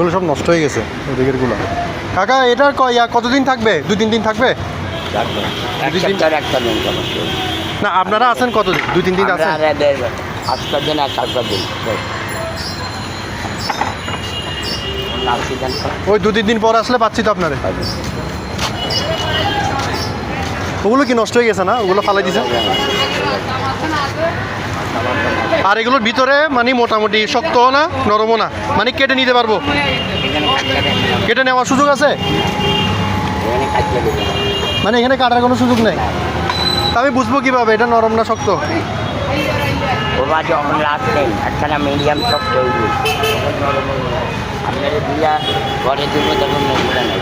এগুলো সব নষ্ট হয়ে গেছে ওদিকের গুলো। কাকা এটার কতদিন থাকবে? 2-3 দিন থাকবে? না আপনারা আছেন কতদিন? 2-3 দিন আছেন? ওই 2-3 দিন পর আসলে পাচ্ছি তো আপনারে। ওগুলো কি নষ্ট হয়ে গেছে না? ওগুলো ফালাই দিছে। আর এগুলোর ভিতরে মানে মোটামুটি শক্তও না নরমও না, মানে কেটে নিতে পারবো? কেটে নেওয়ার সুযোগ আছে? মানে এখানে কাটার কোনো সুযোগ নেই? আমি বুঝবো কিভাবে এটা নরম না শক্ত? যখন রাখবেন একখানা মিডিয়াম শক্ত আপনার দিয়া ঘরে দিব তখন নেই